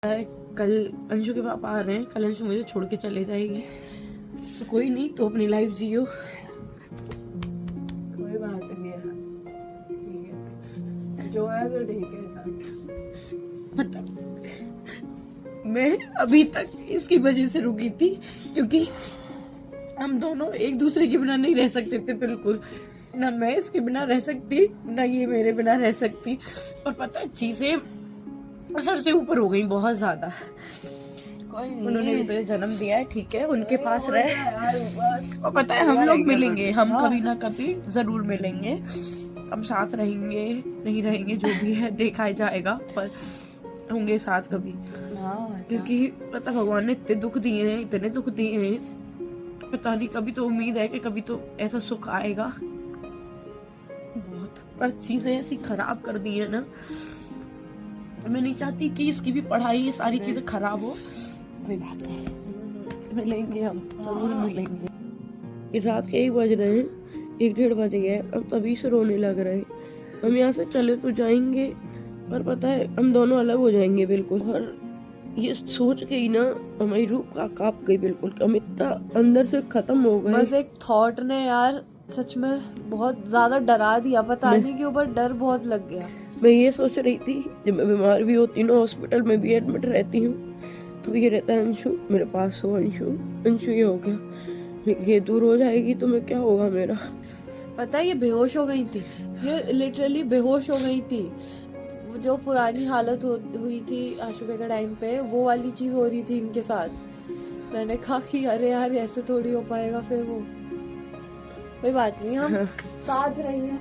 कल अंशु के पापा आ रहे हैं, कल अंशु मुझे छोड़ के चले जाएगी, तो कोई नहीं, तो अपनी लाइफ जियो, कोई बात नहीं है, ठीक है जो है तो ठीक है। मतलब मैं अभी तक इसकी वजह से रुकी थी, क्योंकि हम दोनों एक दूसरे के बिना नहीं रह सकते थे, बिल्कुल ना मैं इसके बिना रह सकती ना ये मेरे बिना रह सकती। और पता है चीजें सर से ऊपर हो गई बहुत ज्यादा। कोई नहीं, उन्होंने भी तो जन्म दिया है, ठीक है, उनके पास रहे। और पता है हम लोग मिलेंगे, हम कभी ना कभी जरूर मिलेंगे, हम साथ रहेंगे नहीं रहेंगे जो भी है देखा जाएगा, पर होंगे साथ कभी। क्योंकि पता भगवान ने इतने दुख दिए हैं, इतने दुख दिए हैं, पता नहीं, कभी तो उम्मीद है कि कभी तो ऐसा सुख आएगा बहुत, पर चीजें ऐसी खराब कर दी है ना, मैं नहीं चाहती कि इसकी भी पढ़ाई ये सारी चीजें खराब हो। कोई बात नहीं, मिलेंगे, हम जरूर मिलेंगे। रात के 1 बज रहे हैं, 1-1:30 बज गए, अब तभी से रोने लग रहे हैं। हम यहाँ से चले तो जाएंगे, पर पता है हम दोनों अलग हो जाएंगे बिल्कुल। और ये सोच के ही ना हमारी रूह कांप गई बिल्कुल, हम इतना अंदर से खत्म हो गए। बस एक थॉट ने यार सच में बहुत ज्यादा डरा दिया, पता नहीं क्यों, पर डर बहुत लग गया। मैं ये सोच रही थी जब मैं बीमार भी होती हूँ, हॉस्पिटल में भी एडमिट रहती हूँ, तो ये रहता है अंशु मेरे पास हो, अंशु ये हो गया, ये दूर हो जाएगी तो मैं क्या होगा मेरा। पता है ये बेहोश हो गई थी, ये लिटरली बेहोश हो गई थी। जो पुरानी हालत हुई थी आशुबे के टाइम पे, वो वाली चीज हो रही थी इनके साथ। मैंने कहा कि अरे यार ऐसे थोड़ी हो पाएगा, फिर वो कोई बात नहीं, हम साथ रहेंगे।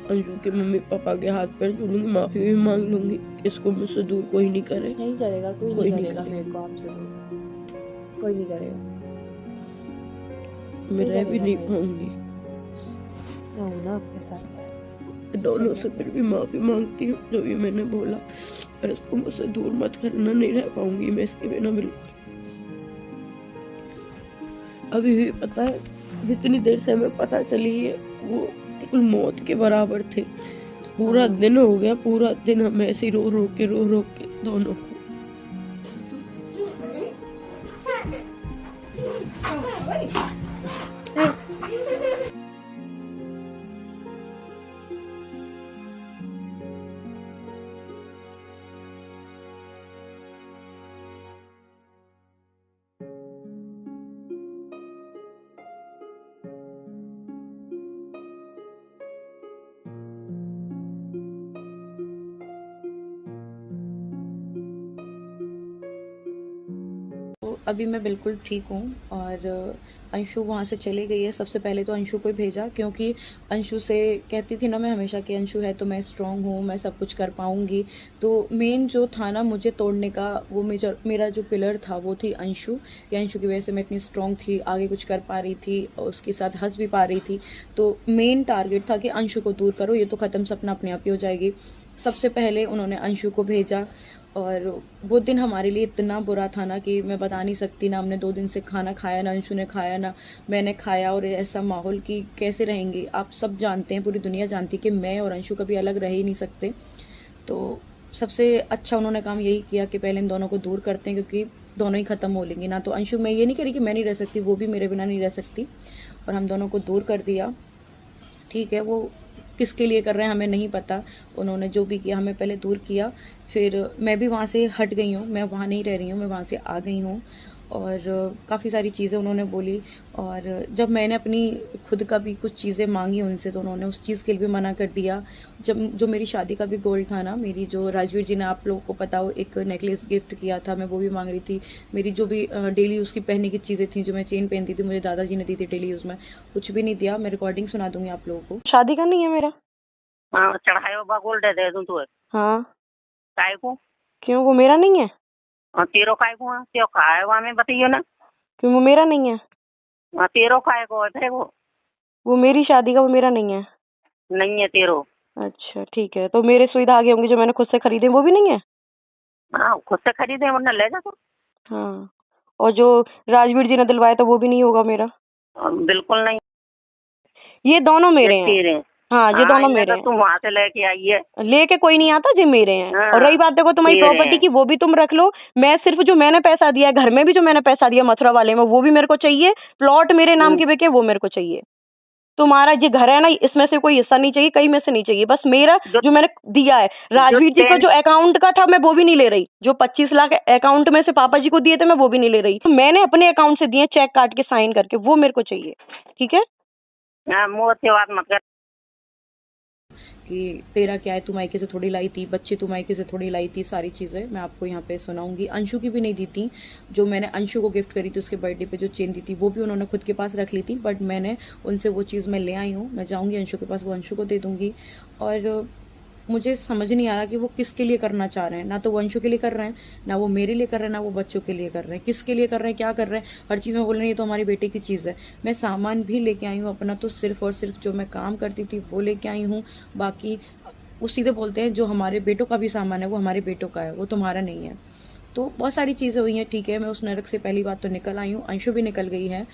अंशु के मम्मी पापा के हाथ पैर छूलूंगी, माफी भी मांग लूंगी, इसको मुझसे दूर कोई नहीं करे। नहीं करेगा, कोई नहीं करेगा मेरे को आपसे दूर, कोई नहीं करेगा। मैं रह भी नहीं पाऊंगी ना अपने साथ। दोनों से फिर भी माफी मांगती हूँ जो भी मैंने बोला, पर इसको मुझसे दूर मत करना, नहीं रह पाऊंगी मैं इसके बिना बिल्कुल। अभी भी पता है जितनी देर से हमें पता चली है वो बिल्कुल मौत के बराबर थे। पूरा दिन हो गया, पूरा दिन हम ऐसे ही रो रो के दोनों। अभी मैं बिल्कुल ठीक हूँ, और अंशु वहाँ से चली गई है। सबसे पहले तो अंशु को ही भेजा, क्योंकि अंशु से कहती थी ना मैं हमेशा कि अंशु है तो मैं स्ट्रांग हूँ, मैं सब कुछ कर पाऊँगी। तो मेन जो था ना मुझे तोड़ने का, वो मेरा जो पिलर था वो थी अंशु, कि अंशु की वजह से मैं इतनी स्ट्रांग थी, आगे कुछ कर पा रही थी, और उसके साथ हंस भी पा रही थी। तो मेन टारगेट था कि अंशु को दूर करो, ये तो ख़त्म, सपना अपने आप ही हो जाएगी। सबसे पहले उन्होंने अंशु को भेजा, और वो दिन हमारे लिए इतना बुरा था ना कि मैं बता नहीं सकती ना। हमने 2 दिन से खाना खाया ना, अंशु ने खाया ना मैंने खाया, और ऐसा माहौल कि कैसे रहेंगे। आप सब जानते हैं, पूरी दुनिया जानती है कि मैं और अंशु कभी अलग रह ही नहीं सकते। तो सबसे अच्छा उन्होंने काम यही किया कि पहले इन दोनों को दूर करते हैं, क्योंकि दोनों ही ख़त्म हो लेंगे ना। तो अंशु, मैं ये नहीं कह रही कि मैं नहीं रह सकती, वो भी मेरे बिना नहीं रह सकती, और हम दोनों को दूर कर दिया। ठीक है, वो किसके लिए कर रहे हैं हमें नहीं पता, उन्होंने जो भी किया हमें पहले दूर किया। फिर मैं भी वहाँ से हट गई हूँ, मैं वहाँ नहीं रह रही हूँ, मैं वहाँ से आ गई हूँ। और काफ़ी सारी चीज़ें उन्होंने बोली, और जब मैंने अपनी खुद का भी कुछ चीज़ें मांगी उनसे, तो उन्होंने उस चीज़ के लिए भी मना कर दिया। जब जो मेरी शादी का भी गोल्ड था ना, मेरी जो राजवीर जी ने, आप लोगों को पता हो, एक नेकलेस गिफ्ट किया था, मैं वो भी मांग रही थी। मेरी जो भी डेली यूज़ की पहनने की चीज़ें थी, जो मैं चेन पहनती थी, मुझे दादाजी ने दी थी डेली यूज़ में, कुछ भी नहीं दिया। मैं रिकॉर्डिंग सुना दूंगी आप लोगों को। शादी का नहीं है मेरा। हाँ, चढ़ायो बा गोल्ड दे दूं तो। हाँ, काय को? क्यों वो मेरा नहीं है? तेरो काय को? त्यो काय वो हमें बताइयो ना। क्यों वो मेरा नहीं है? तेरो काय को है वो मेरी शादी का, वो मेरा नहीं है। नहीं है तेरो। अच्छा ठीक है, तो मेरे सुई धागे होंगे जो मैंने खुद से खरीदे, वो भी नहीं है? हाँ, खुद से खरीदे वरना ले जा तो। हाँ, और जो राजवीर जी ने दिलवाया था वो भी नहीं होगा मेरा? बिल्कुल नहीं। ये दोनों मेरे हैं। तेरे हाँ ये दोनों इन्हें मेरे तो हैं। तुम वहाँ से लेके आई है। लेके कोई नहीं आता, जी मेरे हैं। हाँ, और रही बात देखो तुम्हारी तेरे प्रॉपर्टी हैं। की, वो भी तुम रख लो। मैं सिर्फ जो मैंने पैसा दिया है, घर में भी जो मैंने पैसा दिया मथुरा वाले में, वो भी मेरे को चाहिए। प्लॉट मेरे नाम के बिके, वो मेरे को चाहिए। तुम्हारा जो घर है ना, इसमें से कोई हिस्सा नहीं चाहिए, कहीं में से नहीं चाहिए, बस मेरा जो मैंने दिया है। राजवीर जी को जो अकाउंट का था, मैं वो भी नहीं ले रही। जो 25 लाख अकाउंट में से पापा जी को दिए थे, मैं वो भी नहीं ले रही। तो मैंने अपने अकाउंट से दिए, चेक काट के साइन करके, वो मेरे को चाहिए। ठीक है, मुँह से बात मत कर। कि तेरा क्या है, तू मायके से थोड़ी लाई थी, बच्चे तू मायके से थोड़ी लाई थी, सारी चीज़ें मैं आपको यहाँ पे सुनाऊंगी। अंशु की भी नहीं दी थी, जो मैंने अंशु को गिफ्ट करी थी उसके बर्थडे पे जो चेन दी थी, वो भी उन्होंने खुद के पास रख ली थी, बट मैंने उनसे वो चीज़ मैं ले आई हूँ। मैं जाऊँगी अंशु के पास, वो अंशु को दे दूँगी। और मुझे समझ नहीं आ रहा कि वो किसके लिए करना चाह रहे हैं। ना तो वो अंशु के लिए कर रहे हैं, ना वो मेरे लिए कर रहे हैं, ना वो बच्चों के लिए कर रहे हैं। किसके लिए कर रहे हैं, क्या कर रहे हैं, हर चीज़ में बोल रहे हैं ये तो हमारे बेटे की चीज़ है। मैं सामान भी लेके आई हूँ अपना, तो सिर्फ और सिर्फ जो मैं काम करती थी वो लेके आई हूँ। बाकी वो सीधे बोलते हैं जो हमारे बेटों का भी सामान है वो हमारे बेटों का है, वो तुम्हारा नहीं है। तो बहुत सारी चीज़ें हुई हैं, ठीक है। मैं उस नरक से पहली बात तो निकल आई हूँ, अंशु भी निकल गई है,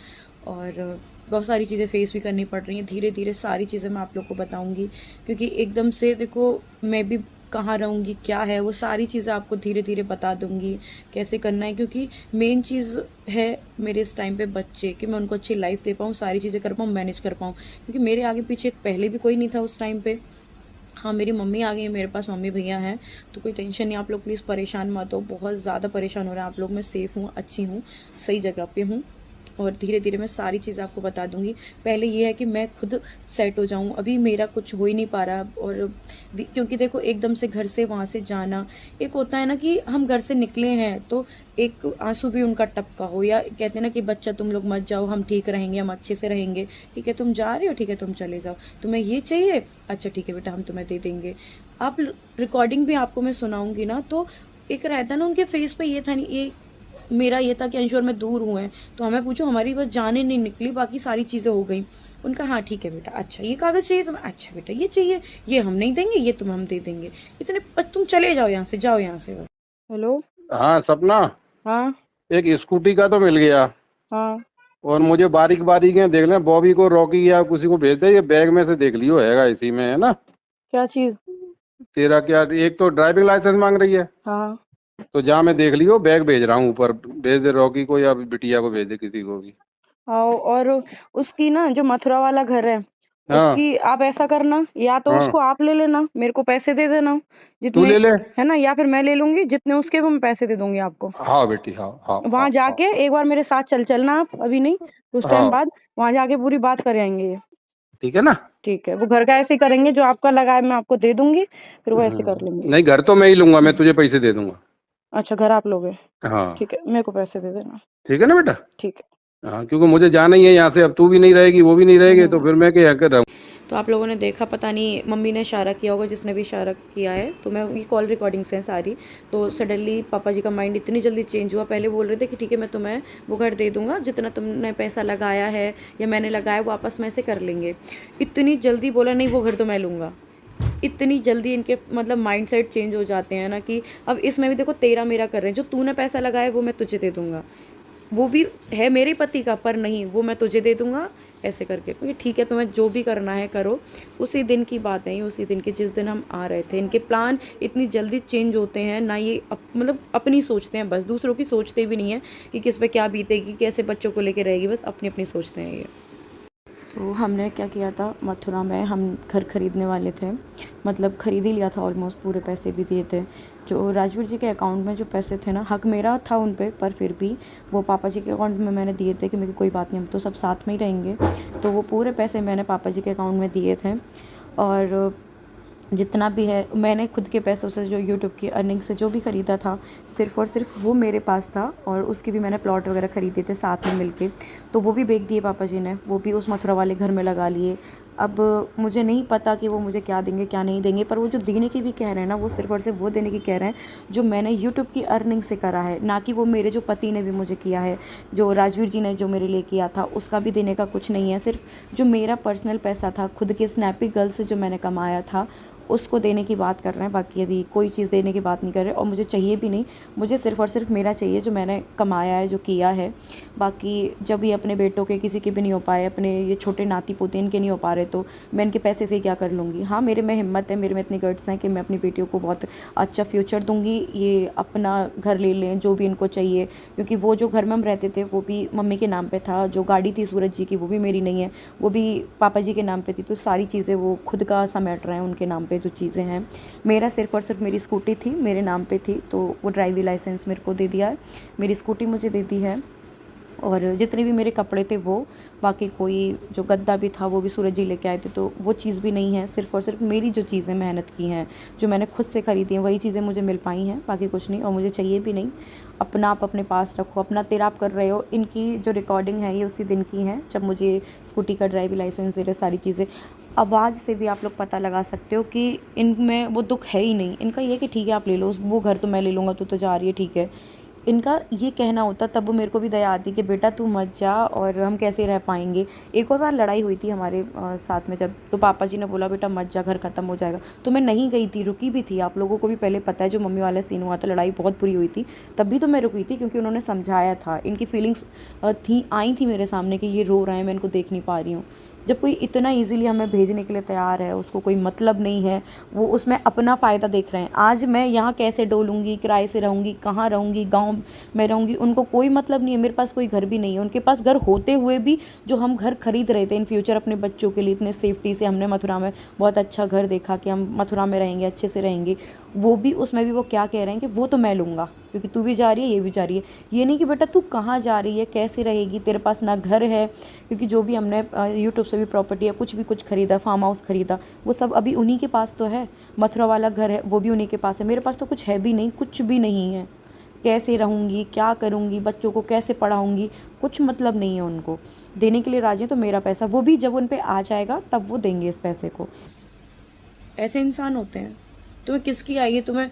और बहुत सारी चीज़ें फेस भी करनी पड़ रही हैं। धीरे धीरे सारी चीज़ें मैं आप लोग को बताऊंगी, क्योंकि एकदम से देखो मैं भी कहाँ रहूँगी, क्या है, वो सारी चीज़ें आपको धीरे धीरे बता दूंगी कैसे करना है। क्योंकि मेन चीज़ है मेरे इस टाइम पे बच्चे, कि मैं उनको अच्छी लाइफ दे पाऊँ, सारी चीज़ें कर पाऊँ, मैनेज कर पाऊँ। क्योंकि मेरे आगे पीछे पहले भी कोई नहीं था उस टाइम पे। हाँ, मेरी मम्मी आ गई है, मेरे पास मम्मी भैया हैं, तो कोई टेंशन नहीं। आप लोग प्लीज़ परेशान मत हो, बहुत ज़्यादा परेशान हो रहे हैं आप लोग। मैं सेफ़ हूँ, अच्छी हूँ, सही जगह पे हूँ, और धीरे धीरे मैं सारी चीज़ें आपको बता दूंगी। पहले ये है कि मैं खुद सेट हो जाऊं, अभी मेरा कुछ हो ही नहीं पा रहा। और क्योंकि देखो एकदम से घर से वहाँ से जाना, एक होता है ना कि हम घर से निकले हैं तो एक आंसू भी उनका टपका हो, या कहते हैं ना कि बच्चा तुम लोग मत जाओ, हम ठीक रहेंगे, हम अच्छे से रहेंगे, ठीक है तुम जा रहे हो, ठीक है तुम चले जाओ, तुम्हें ये चाहिए, अच्छा ठीक है बेटा हम तुम्हें दे देंगे। आप रिकॉर्डिंग भी आपको मैं सुनाऊंगी ना, तो एक रहता ना उनके फेस पे, ये था नहीं, ये मेरा ये था कि अंशु और मैं दूर हुए, तो हमें पूछो हमारी बस जाने नहीं निकली, बाकी सारी चीज़ें हो गई। उनका हाँ ठीक है बेटा, अच्छा ये कागज़ चाहिए तुम्हें, अच्छा बेटा ये चाहिए, ये हम नहीं देंगे, ये तुम्हें हम दे देंगे, इतने बस तुम चले जाओ यहाँ से, जाओ यहाँ से बस। हेलो। हाँ सपना, हाँ। एक स्कूटी का तो मिल गया, हाँ। और मुझे बारीक बारीक है देख लें, बॉबी को, रॉकी या किसी को भेज दे, ये बैग में से देख लियो, हैगा इसी में, है ना। क्या चीज़? तेरा क्या, एक तो ड्राइविंग लाइसेंस मांग रही है, हाँ। तो जा मैं देख लियो, बैग भेज रहा हूँ ऊपर, भेज दे रॉकी को या बिटिया को, भेज दे किसी को भी। आओ। और उसकी ना जो मथुरा वाला घर है, हाँ उसकी आप ऐसा करना, या तो उसको हाँ, आप ले लेना, मेरे को पैसे दे देना तू जितने, ले ले। है ना, या फिर मैं ले लूंगी जितने उसके, वो मैं पैसे दे दूंगी आपको। हाँ बेटी, हाँ हाँ हाँ वहां हाँ जाके एक बार मेरे साथ चलना आप, अभी नहीं, कुछ टाइम हाँ, बाद वहां जाके पूरी बात कर आएंगे ये। ठीक है ना। ठीक है, वो घर का ऐसे ही करेंगे, जो आपका लगा है मैं आपको दे दूंगी, फिर वो ऐसे कर लेंगे। नहीं, घर तो मैं ही लूंगा, मैं तुझे पैसे दे दूंगा। अच्छा, घर आप लोगे? हाँ ठीक है, मेरे को पैसे दे देना। ठीक है ना बेटा। ठीक है। हाँ, क्योंकि मुझे जाना ही है यहाँ से, अब तू भी नहीं रहेगी, वो भी नहीं रहेगी, तो फिर मैं क्या कर रहा हूँ। तो आप लोगों ने देखा, पता नहीं मम्मी ने इशारा किया होगा, जिसने भी इशारा किया है, तो मैं ये कॉल रिकॉर्डिंग्स हैं सारी। तो सडनली पापा जी का माइंड इतनी जल्दी चेंज हुआ। पहले बोल रहे थे कि ठीक है मैं तुम्हें वो घर दे दूंगा, जितना तुमने पैसा लगाया है या मैंने लगाया वो आपस में से कर लेंगे। इतनी जल्दी बोला नहीं, वो घर तो मैं लूँगा। इतनी जल्दी इनके मतलब माइंड सेट चेंज हो जाते हैं ना, कि अब इसमें भी देखो तेरा मेरा कर रहे हैं। जो तूने पैसा लगाया वो मैं तुझे दे दूंगा, वो भी है मेरे पति का, पर नहीं वो मैं तुझे दे दूंगा, ऐसे करके। क्योंकि ठीक है तुम्हें जो भी करना है करो। उसी दिन की बात है, उसी दिन की जिस दिन हम आ रहे थे। इनके प्लान इतनी जल्दी चेंज होते हैं ना, ये मतलब अपनी सोचते हैं, बस दूसरों की सोचते भी नहीं है कि किस पे क्या बीतेगी, कैसे बच्चों को लेके रहेगी, बस अपनी अपनी सोचते हैं ये। तो हमने क्या किया था, मथुरा में हम घर ख़रीदने वाले थे, मतलब ख़रीद ही लिया था ऑलमोस्ट, पूरे पैसे भी दिए थे। जो राजवीर जी के अकाउंट में जो पैसे थे ना, हक मेरा था उन पर फिर भी वो पापा जी के अकाउंट में मैंने दिए थे कि मेरी कोई बात नहीं, हम तो सब साथ में ही रहेंगे। तो वो पूरे पैसे मैंने पापा जी के अकाउंट में दिए थे, और जितना भी है मैंने खुद के पैसों से, जो यूट्यूब की अर्निंग से जो भी ख़रीदा था, सिर्फ़ और सिर्फ वो मेरे पास था। और उसकी भी मैंने प्लॉट वगैरह ख़रीदे थे साथ में मिलके, तो वो भी बेच दिए पापा जी ने, वो भी उस मथुरा वाले घर में लगा लिए। अब मुझे नहीं पता कि वो मुझे क्या देंगे क्या नहीं देंगे, पर वो जो देने की भी कह रहे हैं ना, वो सिर्फ़ और सिर्फ वो देने की कह रहे हैं जो मैंने यूट्यूब की अर्निंग से करा है, ना कि वो मेरे जो पति ने भी मुझे किया है, जो राजवीर जी ने जो मेरे लिए किया था उसका भी देने का कुछ नहीं है। सिर्फ जो मेरा पर्सनल पैसा था, खुद के स्नैपी गर्ल से जो मैंने कमाया था, उसको देने की बात कर रहे हैं, बाकी अभी कोई चीज़ देने की बात नहीं कर रहे और मुझे चाहिए भी नहीं। मुझे सिर्फ़ और सिर्फ मेरा चाहिए जो मैंने कमाया है, जो किया है। बाकी जब ये अपने बेटों के किसी के भी नहीं हो पाए, अपने ये छोटे नाती पोते इनके नहीं हो पा रहे, तो मैं इनके पैसे से क्या कर लूँगी। हाँ, मेरे में हिम्मत है, मेरे में इतनी गट्स हैं कि मैं अपनी बेटियों को बहुत अच्छा फ्यूचर दूँगी। ये अपना घर ले लें जो भी इनको चाहिए, क्योंकि वो जो घर में हम रहते थे वो भी मम्मी के नाम पे था। जो गाड़ी थी सूरज जी की वो भी मेरी नहीं है, वो भी पापा जी के नाम पे थी। तो सारी चीज़ें वो खुद का समेट रहे हैं, उनके नाम पे जो चीज़ें हैं। मेरा सिर्फ़ और सिर्फ मेरी स्कूटी थी, मेरे नाम पे थी, तो वो ड्राइविंग लाइसेंस मेरे को दे दिया है, मेरी स्कूटी मुझे दे दी है। और जितने भी मेरे कपड़े थे वो, बाकी कोई जो गद्दा भी था वो भी सूरज जी लेके आए थे, तो वो चीज़ भी नहीं है। सिर्फ़ और सिर्फ मेरी जो चीज़ें मेहनत की हैं, जो मैंने खुद से ख़रीदी हैं, वही चीज़ें मुझे मिल पाई हैं, बाकी कुछ नहीं। और मुझे चाहिए भी नहीं। अपना आप अपने पास रखो, अपना तेरा आप कर रहे हो। इनकी जो रिकॉर्डिंग है ये उसी दिन की है जब मुझे स्कूटी का ड्राइविंग लाइसेंस दे रहे, सारी चीज़ें। आवाज़ से भी आप लोग पता लगा सकते हो कि इनमें वो दुख है ही नहीं। इनका ये कि ठीक है आप ले लो, वो घर तो मैं ले लूँगा, तू तो जा रही है, ठीक है। इनका ये कहना होता, तब मेरे को भी दया आती कि बेटा तू मत जा और हम कैसे रह पाएंगे। एक और बार लड़ाई हुई थी हमारे साथ में, जब तो पापा जी ने बोला बेटा मत जा, घर ख़त्म हो जाएगा, तो मैं नहीं गई थी, रुकी भी थी। आप लोगों को भी पहले पता है जो मम्मी वाला सीन हुआ था, लड़ाई बहुत बुरी हुई थी, तब भी तो मैं रुकी थी क्योंकि उन्होंने समझाया था। इनकी फीलिंग्स आई थी मेरे सामने कि ये रो रहे हैं, मैं इनको देख नहीं पा रही हूँ। जब कोई इतना इजीली हमें भेजने के लिए तैयार है, उसको कोई मतलब नहीं है, वो उसमें अपना फ़ायदा देख रहे हैं। आज मैं यहाँ कैसे डोलूँगी, किराए से रहूँगी, कहाँ रहूँगी, गांव में रहूँगी, उनको कोई मतलब नहीं है। मेरे पास कोई घर भी नहीं है, उनके पास घर होते हुए भी जो हम घर खरीद रहे थे इन फ्यूचर अपने बच्चों के लिए, इतने सेफ्टी से हमने मथुरा में बहुत अच्छा घर देखा कि हम मथुरा में रहेंगे, अच्छे से रहेंगे, वो भी उसमें भी वो क्या कह रहे हैं कि वो तो मैं लूँगा क्योंकि तू भी जा रही है, ये भी जा रही है। ये नहीं कि बेटा तू कहाँ जा रही है, कैसे रहेगी, तेरे पास ना घर है, क्योंकि जो भी हमने यूट्यूब से भी प्रॉपर्टी या कुछ भी कुछ खरीदा, फार्म हाउस खरीदा, वो सब अभी उन्हीं के पास तो है। मथुरा वाला घर है वो भी उन्हीं के पास है। मेरे पास तो कुछ है भी नहीं, कुछ भी नहीं है। कैसे रहूँगी, क्या करूँगी, बच्चों को कैसे पढ़ाऊँगी, कुछ मतलब नहीं है उनको। देने के लिए राजी हैं तो मेरा पैसा, वो भी जब उन पे आ जाएगा तब वो देंगे इस पैसे को। ऐसे इंसान होते हैं। तुम्हें किसकी आई है, तुम्हें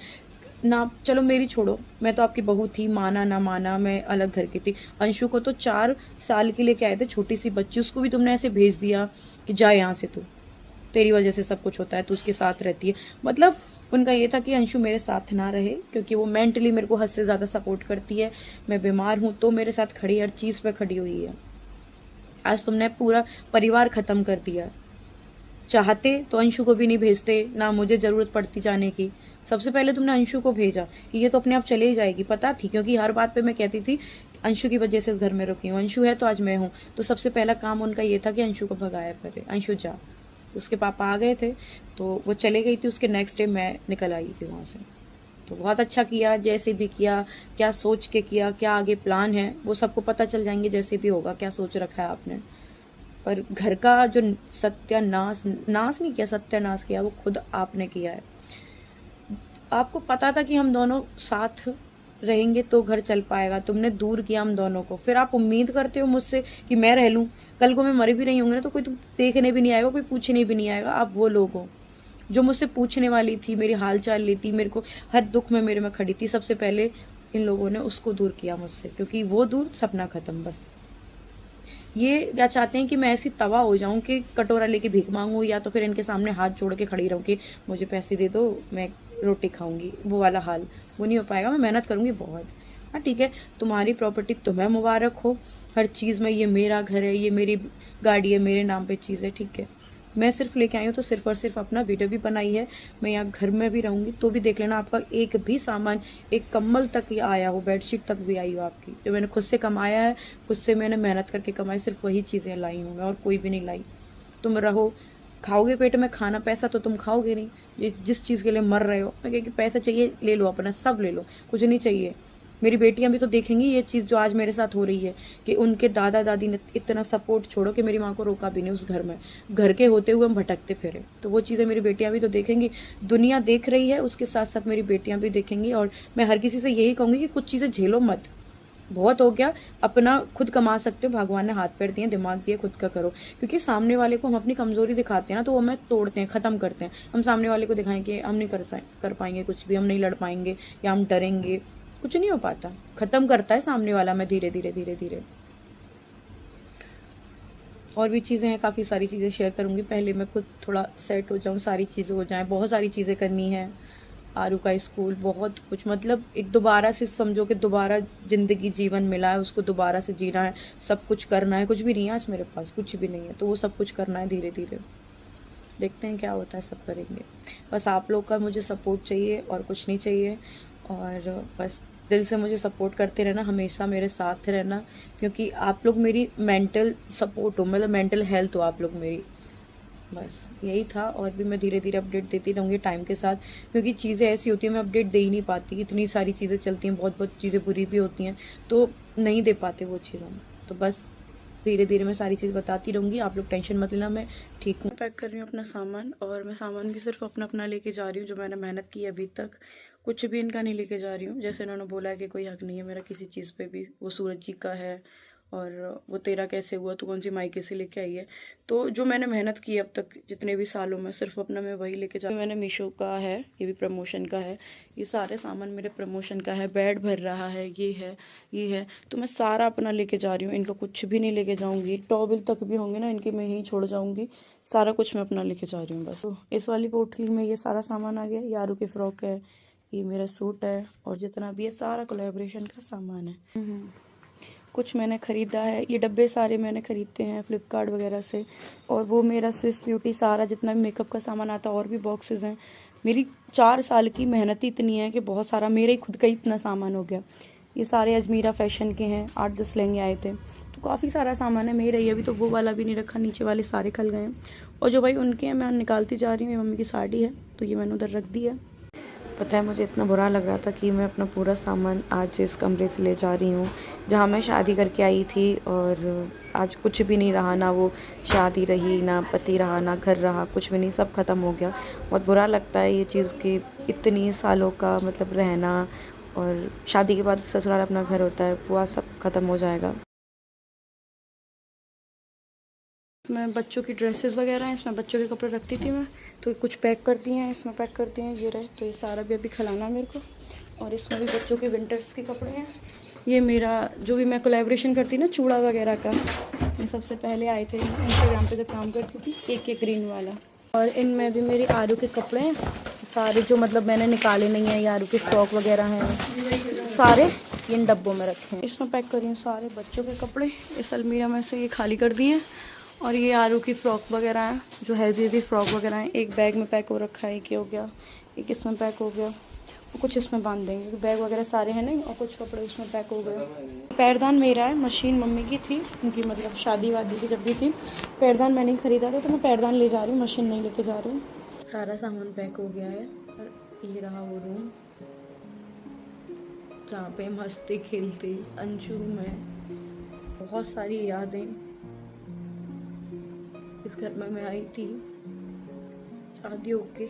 ना, चलो मेरी छोड़ो, मैं तो आपकी बहू थी, माना ना माना, मैं अलग घर की थी। अंशु को तो 4 साल के लेके आए थे, छोटी सी बच्ची, उसको भी तुमने ऐसे भेज दिया कि जा यहाँ से, तू, तेरी वजह से सब कुछ होता है, तू उसके साथ रहती है। मतलब उनका ये था कि अंशु मेरे साथ ना रहे क्योंकि वो मेंटली मेरे को हद से ज़्यादा सपोर्ट करती है। मैं बीमार हूँ तो मेरे साथ खड़ी, हर चीज़ पे खड़ी हुई है। आज तुमने पूरा परिवार ख़त्म कर दिया। चाहते तो अंशु को भी नहीं भेजते, ना मुझे ज़रूरत पड़ती जाने की। सबसे पहले तुमने अंशु को भेजा कि ये तो अपने आप चले ही जाएगी, पता थी, क्योंकि हर बात पे मैं कहती थी अंशु की वजह से इस घर में रुकी हूँ, अंशु है तो आज मैं हूँ। तो सबसे पहला काम उनका ये था कि अंशु को भगाया पहले, अंशु जा। उसके पापा आ गए थे तो वो चले गई थी, उसके नेक्स्ट डे मैं निकल आई थी वहाँ से। तो बहुत अच्छा किया, जैसे भी किया, क्या सोच के किया, क्या आगे प्लान है वो सबको पता चल जाएंगे जैसे भी होगा, क्या सोच रखा है आपने। पर घर का जो सत्यानाश, नाश नहीं किया, सत्यानाश किया, वो खुद आपने किया है। आपको पता था कि हम दोनों साथ रहेंगे तो घर चल पाएगा, तुमने दूर किया हम दोनों को। फिर आप उम्मीद करते हो मुझसे कि मैं रह लूँ, कल को मैं मरी भी नहीं होंगी ना तो कोई तुम देखने भी नहीं आएगा, कोई पूछने भी नहीं आएगा। आप वो लोग हो जो मुझसे पूछने वाली थी, मेरी हाल चाल लेती, मेरे को हर दुख में मेरे में खड़ी थी। सबसे पहले इन लोगों ने उसको दूर किया मुझसे, क्योंकि वो दूर, सपना खत्म। बस ये क्या चाहते हैं कि मैं ऐसी तवा हो जाऊं कि कटोरा लेके भीख मांगूं, या तो फिर इनके सामने हाथ जोड़ के खड़ी रहूं कि मुझे पैसे दे दो, मैं रोटी खाऊंगी। वो वाला हाल वो नहीं हो पाएगा, मैं मेहनत करूंगी बहुत। हाँ ठीक है, तुम्हारी प्रॉपर्टी तुम्हें मुबारक हो, हर चीज़ में, ये मेरा घर है, ये मेरी गाड़ी है, मेरे नाम पे चीज़ है, ठीक है। मैं सिर्फ लेके आई हूँ तो सिर्फ और सिर्फ अपना वीडियो भी बनाई है। मैं यहाँ घर में भी रहूँगी तो भी देख लेना, आपका एक भी सामान, एक कम्बल तक ये आया हो, बेडशीट तक भी आई हो आपकी, जो मैंने खुद से कमाया है, खुद से मैंने मेहनत करके कमाई, सिर्फ वही चीज़ें लाई हूँ मैं, और कोई भी नहीं लाई। तुम रहो, खाओगे पेट में खाना, पैसा तो तुम खाओगे नहीं, जिस चीज़ के लिए मर रहे हो। मैं कह कि पैसा चाहिए ले लो, अपना सब ले लो, कुछ नहीं चाहिए। मेरी बेटियां भी तो देखेंगी ये चीज़ जो आज मेरे साथ हो रही है, कि उनके दादा दादी ने इतना सपोर्ट, छोड़ो कि मेरी माँ को रोका भी नहीं उस घर में, घर के होते हुए हम भटकते फिरे। तो वो चीज़ें मेरी बेटियां भी तो देखेंगी, दुनिया देख रही है, उसके साथ साथ मेरी बेटियां भी देखेंगी। और मैं हर किसी से यही कहूँगी कि कुछ चीज़ें झेलो मत, बहुत हो गया, अपना खुद कमा सकते हो, भगवान ने हाथ पैर दिए, दिमाग दिए, खुद का करो। क्योंकि सामने वाले को हम अपनी कमजोरी दिखाते हैं ना तो वो हमें तोड़ते हैं, ख़त्म करते हैं। हम सामने वाले को दिखाएं कि हम नहीं कर पाएंगे कुछ भी, हम नहीं लड़ पाएंगे, या हम डरेंगे, कुछ नहीं हो पाता। ख़त्म करता है सामने वाला में, धीरे धीरे धीरे धीरे। और भी चीज़ें हैं, काफ़ी सारी चीज़ें शेयर करूँगी। पहले मैं खुद थोड़ा सेट हो जाऊँ, सारी चीज़ें हो जाएँ, बहुत सारी चीज़ें करनी है। आरू का स्कूल, बहुत कुछ, मतलब एक दोबारा से समझो कि दोबारा ज़िंदगी जीवन मिला है, उसको दोबारा से जीना है, सब कुछ करना है। कुछ भी नहीं है आज मेरे पास, कुछ भी नहीं है, तो वो सब कुछ करना है धीरे धीरे। देखते हैं क्या होता है, सब करेंगे। बस आप लोग का मुझे सपोर्ट चाहिए और कुछ नहीं चाहिए, और बस दिल से मुझे सपोर्ट करते रहना, हमेशा मेरे साथ रहना, क्योंकि आप लोग मेरी मेंटल सपोर्ट हो, मतलब मेंटल हेल्थ हो आप लोग मेरी। बस यही था, और भी मैं धीरे धीरे अपडेट देती रहूँगी टाइम के साथ, क्योंकि चीज़ें ऐसी होती हैं मैं अपडेट दे ही नहीं पाती, इतनी सारी चीज़ें चलती हैं, बहुत बहुत चीज़ें बुरी भी होती हैं, तो नहीं दे पाते वो चीज़ हम। तो बस धीरे धीरे मैं सारी चीज़ बताती रहूँगी, आप लोग टेंशन मत लेना, मैं ठीक हूँ। पैक कर रही हूँ अपना सामान, और मैं सामान भी सिर्फ अपना अपना लेके जा रही हूँ, जो मैंने मेहनत की है अभी तक, कुछ भी इनका नहीं लेके जा रही हूँ। जैसे इन्होंने बोला है कि कोई हक नहीं है मेरा किसी चीज़ पे भी, वो सूरज जी का है, और वो तेरा कैसे हुआ, तो कौन सी मायके से लेके आई है। तो जो मैंने मेहनत की अब तक जितने भी सालों में, सिर्फ अपना मैं वही लेके जा। मैंने मीशो का है, ये भी प्रमोशन का है, ये सारे सामान मेरे प्रमोशन का है। बेड भर रहा है, ये है, ये है, तो मैं सारा अपना लेके जा रही हूँ, इनका कुछ भी नहीं लेके जाऊँगी। टॉवल तक भी होंगे ना इनके, मैं यहीं छोड़ जाऊँगी, सारा कुछ मैं अपना लेके जा रही हूँ बस। तो इस वाली पोटली में ये सारा सामान आ गया। यारू की फ्रॉक है, ये मेरा सूट है, और जितना भी है सारा कोलैबोरेशन का सामान है। कुछ मैंने ख़रीदा है, ये डब्बे सारे मैंने ख़रीदते हैं फ्लिपकार्ट वगैरह से, और वो मेरा स्विस ब्यूटी सारा जितना भी मेकअप का सामान आता है, और भी बॉक्सेस हैं। मेरी 4 साल की मेहनत इतनी है कि बहुत सारा मेरा ही खुद का ही इतना सामान हो गया। ये सारे अजमीरा फैशन के हैं, 8-10 लहंगे आए थे, तो काफ़ी सारा सामान है मेरा ही। अभी तो वो वाला भी नहीं रखा, नीचे वाले सारे खल गए हैं, और जो भाई उनके हैं मैं निकालती जा रही हूँ। मम्मी की साड़ी है, तो ये मैंने उधर रख दी है। पता है मुझे इतना बुरा लग रहा था कि मैं अपना पूरा सामान आज इस कमरे से ले जा रही हूँ जहाँ मैं शादी करके आई थी, और आज कुछ भी नहीं रहा, ना वो शादी रही, ना पति रहा, ना घर रहा, कुछ भी नहीं, सब ख़त्म हो गया। बहुत बुरा लगता है ये चीज़ कि इतनी सालों का मतलब रहना, और शादी के बाद ससुराल अपना घर होता है, पूरा सब ख़त्म हो जाएगा। इसमें बच्चों की ड्रेसेस वगैरह हैं, इसमें बच्चों के कपड़े रखती थी मैं, तो कुछ पैक कर दिए हैं, इसमें पैक कर दिए हैं, ये रहे। तो ये सारा भी अभी खिलाना है मेरे को, और इसमें भी बच्चों के विंटर्स के कपड़े हैं। ये मेरा जो भी मैं कोलैबोरेशन करती ना चूड़ा वगैरह का, ये सबसे पहले आए थे इंस्टाग्राम पे जब काम करती थी, केक ग्रीन वाला। और इनमें भी मेरी आरू के कपड़े हैं सारे, जो मतलब मैंने निकाले नहीं है, ये आरू के फ्रॉक वगैरह हैं सारे, इन डब्बों में रखे हैं। इसमें पैक करी हूँ सारे बच्चों के कपड़े, इस अलमीरा में से ये खाली कर दिए। और ये आरू की फ़्रॉक वगैरह हैं, जो हैवी फ्रॉक वगैरह हैं, एक बैग में पैक हो रखा है, एक ये हो गया, एक इसमें पैक हो गया, और कुछ इसमें बांध देंगे, बैग वगैरह सारे हैं नहीं, और कुछ कपड़े उसमें पैक हो गए। पैरदान मेरा है, मशीन मम्मी की थी, उनकी मतलब शादी वादी की जब भी थी। पैरदान मैंने खरीदा था, तो मैं पैरदान ले जा रही हूँ, मशीन नहीं लेके जा रही हूँ। सारा सामान पैक हो गया है, और ये रहा वो रूम जहाँ पे हम हंसते खेलते अंशु में, बहुत सारी यादें। इस घर में मैं आई थी शादी होके।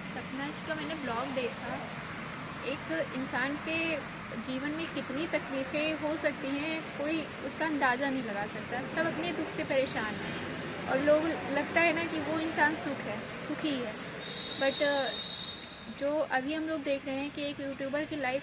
सपना जी का मैंने ब्लॉग देखा। एक इंसान के जीवन में कितनी तकलीफ़ें हो सकती हैं कोई उसका अंदाज़ा नहीं लगा सकता। सब अपने दुख से परेशान हैं और लोग लगता है ना कि वो इंसान सुखी है, बट जो अभी हम लोग देख रहे हैं कि एक यूट्यूबर की लाइफ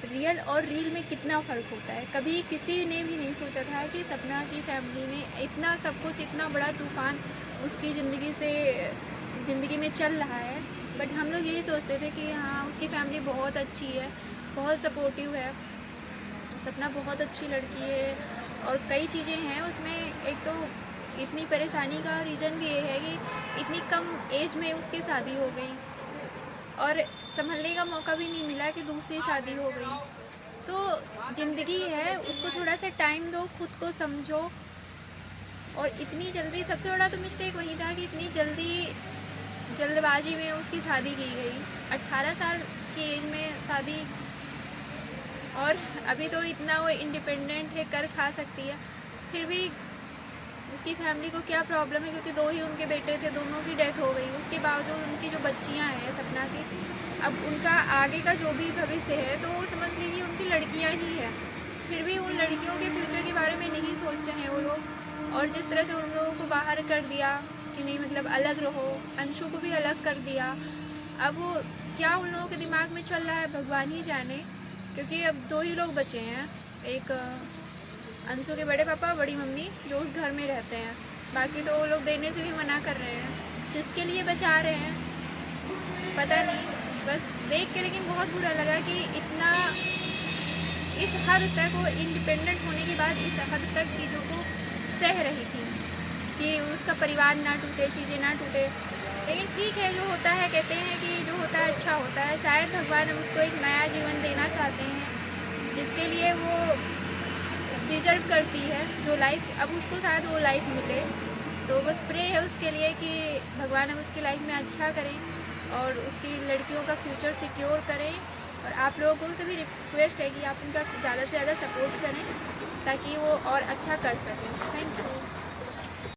रियल और रील में कितना फ़र्क होता है। कभी किसी ने भी नहीं सोचा था कि सपना की फैमिली में इतना सब कुछ, इतना बड़ा तूफ़ान उसकी ज़िंदगी में चल रहा है, बट हम लोग यही सोचते थे कि हाँ उसकी फैमिली बहुत अच्छी है, बहुत सपोर्टिव है। सपना बहुत अच्छी लड़की है और कई चीज़ें हैं उसमें। एक तो इतनी परेशानी का रीज़न भी ये है कि इतनी कम एज में उसकी शादी हो गई और संभलने का मौका भी नहीं मिला कि दूसरी शादी हो गई। तो ज़िंदगी है, उसको थोड़ा सा टाइम दो, खुद को समझो। और इतनी जल्दी, सबसे बड़ा तो मिस्टेक वही था कि इतनी जल्दबाजी में उसकी शादी की गई, 18 साल की एज में शादी। और अभी तो इतना वो इंडिपेंडेंट है, कर खा सकती है, फिर भी उसकी फैमिली को क्या प्रॉब्लम है, क्योंकि 2 ही उनके बेटे थे, दोनों की डेथ हो गई। उसके बावजूद उनकी जो बच्चियां हैं सपना की, अब उनका आगे का जो भी भविष्य है तो वो समझ लीजिए उनकी लड़कियां ही हैं। फिर भी उन लड़कियों के फ्यूचर के बारे में नहीं सोच रहे हैं वो लोग। और जिस तरह से उन लोगों को बाहर कर दिया कि नहीं मतलब अलग रहो, अंशु को भी अलग कर दिया। अब वो क्या उन लोगों के दिमाग में चल रहा है भगवान ही जाने, क्योंकि अब 2 ही लोग बचे हैं, एक अंशु के बड़े पापा, बड़ी मम्मी जो उस घर में रहते हैं। बाकी तो वो लोग देने से भी मना कर रहे हैं। जिसके लिए बचा रहे हैं पता नहीं, बस देख के लेकिन बहुत बुरा लगा कि इतना इस हद तक वो इंडिपेंडेंट होने के बाद इस हद तक चीज़ों को सह रही थी कि उसका परिवार ना टूटे, चीज़ें ना टूटे। लेकिन ठीक है, जो होता है, कहते हैं कि जो होता है अच्छा होता है। शायद भगवान उसको एक नया जीवन देना चाहते हैं जिसके लिए वो डिजर्व करती है जो लाइफ, अब उसको शायद वो लाइफ मिले। तो बस प्रे है उसके लिए कि भगवान अब उसकी लाइफ में अच्छा करें और उसकी लड़कियों का फ्यूचर सिक्योर करें। और आप लोगों से भी रिक्वेस्ट है कि आप उनका ज़्यादा से ज़्यादा सपोर्ट करें ताकि वो और अच्छा कर सकें। Thank you.